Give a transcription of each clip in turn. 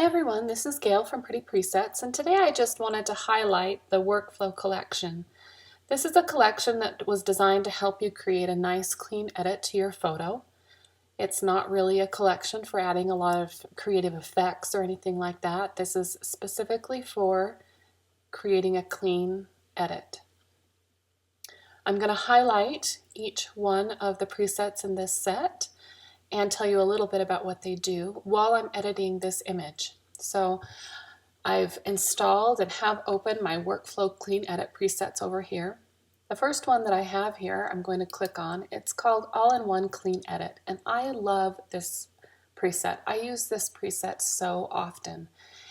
everyone, this is Gail from Pretty Presets, and today I just wanted to highlight the Workflow collection. This is a collection that was designed to help you create a nice clean edit to your photo. It's not really a collection for adding a lot of creative effects or anything like that. This is specifically for creating a clean edit. I'm going to highlight each one of the presets in this set and tell you a little bit about what they do while I'm editing this image. So I've installed and have open my Workflow Clean Edit presets over here. The first one that I have here, I'm going to click on. It's called All-in-One Clean Edit, and I love this preset. I use this preset so often.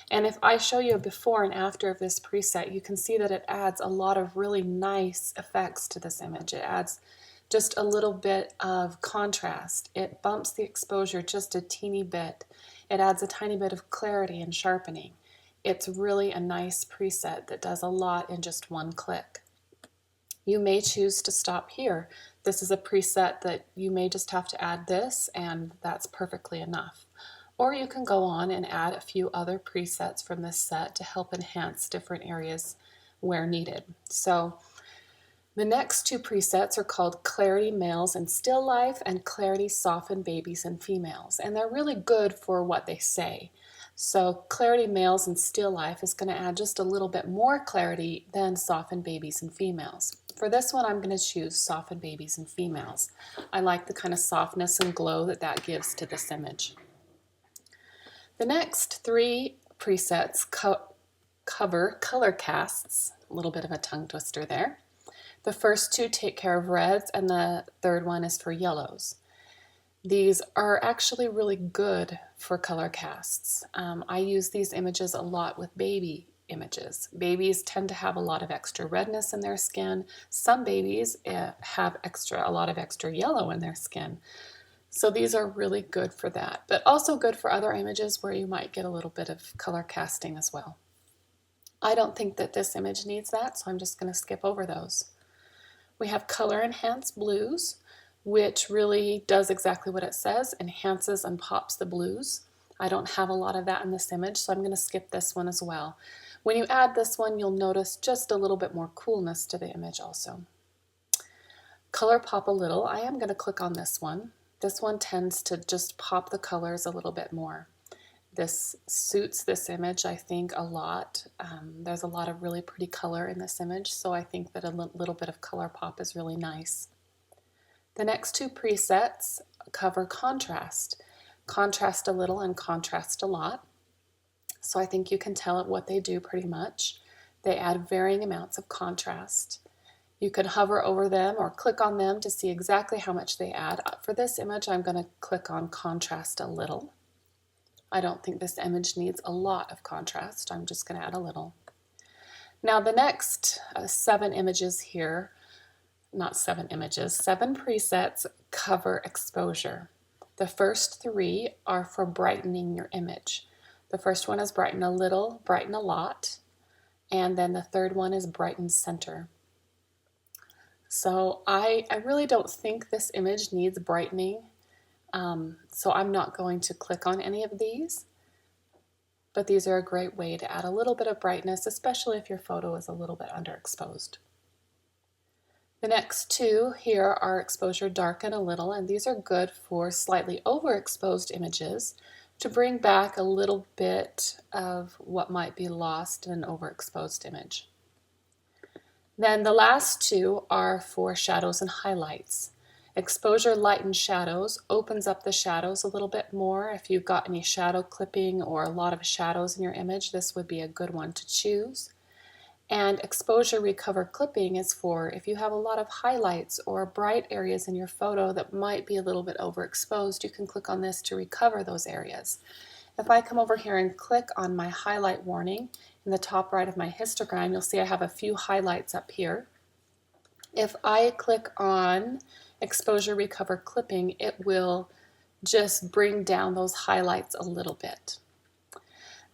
And if I show you a before and after of this preset, you can see that it adds a lot of really nice effects to this image. It adds just a little bit of contrast. It bumps the exposure just a teeny bit. It adds a tiny bit of clarity and sharpening. It's really a nice preset that does a lot in just one click. You may choose to stop here. This is a preset that you may just have to add this, and that's perfectly enough. Or you can go on and add a few other presets from this set to help enhance different areas where needed. So the next two presets are called Clarity Males and Still Life and Clarity Soften Babies and Females, and they're really good for what they say. So Clarity Males and Still Life is going to add just a little bit more clarity than Soften Babies and Females. For this one, I'm going to choose Soften Babies and Females. I like the kind of softness and glow that that gives to this image. The next three presets cover color casts, a little bit of a tongue twister there. The first two take care of reds, and the third one is for yellows. These are actually really good for color casts. I use these images a lot with baby images. Babies tend to have a lot of extra redness in their skin. Some babies have a lot of extra yellow in their skin. So these are really good for that, but also good for other images where you might get a little bit of color casting as well. I don't think that this image needs that, so I'm just going to skip over those. We have Color Enhance Blues, which really does exactly what it says, enhances and pops the blues. I don't have a lot of that in this image, so I'm going to skip this one as well. When you add this one, you'll notice just a little bit more coolness to the image also. Color Pop a Little, I am going to click on this one. This one tends to just pop the colors a little bit more. This suits this image, I think, a lot. There's a lot of really pretty color in this image, so I think that a little bit of color pop is really nice. The next two presets cover contrast. Contrast a little and contrast a lot. So I think you can tell it what they do pretty much. They add varying amounts of contrast. You can hover over them or click on them to see exactly how much they add. For this image, I'm going to click on Contrast a Little. I don't think this image needs a lot of contrast. I'm just going to add a little. Now the next seven presets cover exposure. The first three are for brightening your image. The first one is Brighten a Little, Brighten a Lot, and then the third one is Brighten Center. So I really don't think this image needs brightening. So I'm not going to click on any of these, but these are a great way to add a little bit of brightness, especially if your photo is a little bit underexposed. The next two here are Exposure Darken a Little, and these are good for slightly overexposed images to bring back a little bit of what might be lost in an overexposed image. Then the last two are for shadows and highlights. Exposure Lighten Shadows opens up the shadows a little bit more. If you've got any shadow clipping or a lot of shadows in your image, this would be a good one to choose. And Exposure Recover Clipping is for if you have a lot of highlights or bright areas in your photo that might be a little bit overexposed, you can click on this to recover those areas. If I come over here and click on my highlight warning in the top right of my histogram, you'll see I have a few highlights up here. If I click on Exposure Recover Clipping, it will just bring down those highlights a little bit.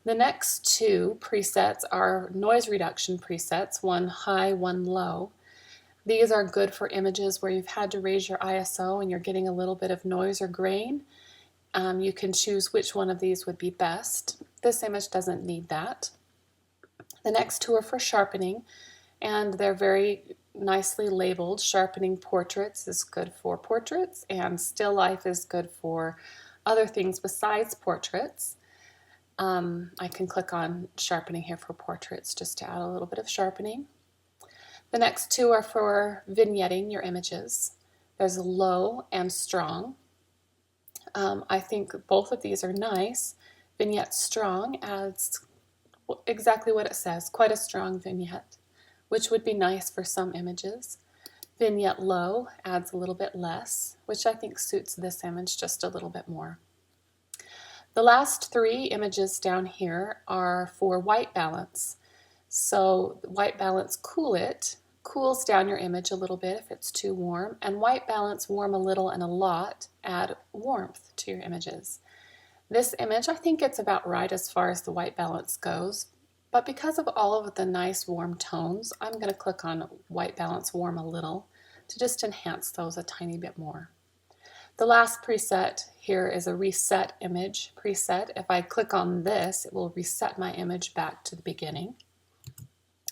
The next two presets are noise reduction presets, one high, one low. These are good for images where you've had to raise your ISO and you're getting a little bit of noise or grain. You can choose which one of these would be best. This image doesn't need that. The next two are for sharpening, and they're very nicely labeled. Sharpening Portraits is good for portraits, and Still Life is good for other things besides portraits. I can click on Sharpening here for portraits just to add a little bit of sharpening. The next two are for vignetting your images. There's Low and Strong. I think both of these are nice. Vignette Strong adds exactly what it says, quite a strong vignette, which would be nice for some images. Vignette Low adds a little bit less, which I think suits this image just a little bit more. The last three images down here are for white balance. So white balance Cool It cools down your image a little bit if it's too warm, and white balance Warm a Little and a Lot add warmth to your images. This image, I think it's about right as far as the white balance goes, but because of all of the nice warm tones, I'm going to click on white balance Warm a Little to just enhance those a tiny bit more. The last preset here is a Reset Image preset. If I click on this, it will reset my image back to the beginning.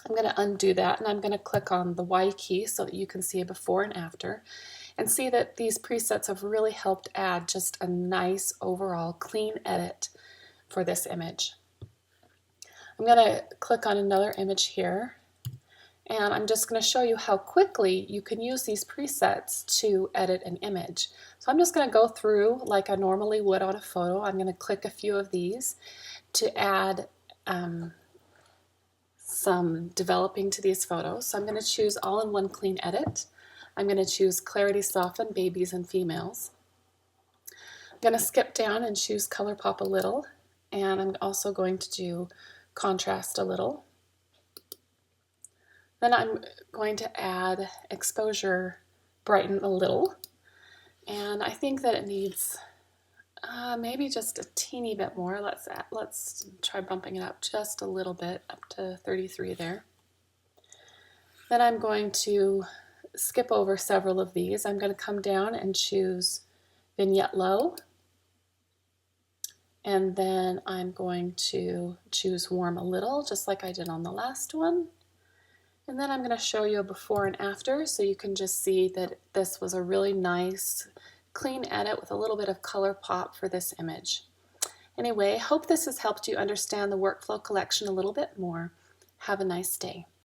I'm going to undo that, and I'm going to click on the Y key so that you can see a before and after, and see that these presets have really helped add just a nice overall clean edit for this image. I'm going to click on another image here, and I'm just going to show you how quickly you can use these presets to edit an image. So I'm just going to go through like I normally would on a photo. I'm going to click a few of these to add some developing to these photos. So I'm going to choose All-in-One Clean Edit. I'm going to choose Clarity Soften Babies and Females. I'm going to skip down and choose Color Pop a Little, and I'm also going to do Contrast a Little. Then I'm going to add Exposure Brighten a Little, and I think that it needs maybe just a teeny bit more. Let's try bumping it up just a little bit, up to 33 there. Then I'm going to skip over several of these. I'm going to come down and choose Vignette Low, and then I'm going to choose Warm a Little, just like I did on the last one. And then I'm going to show you a before and after so you can just see that this was a really nice clean edit with a little bit of color pop for this image. Anyway, hope this has helped you understand the workflow collection a little bit more. Have a nice day.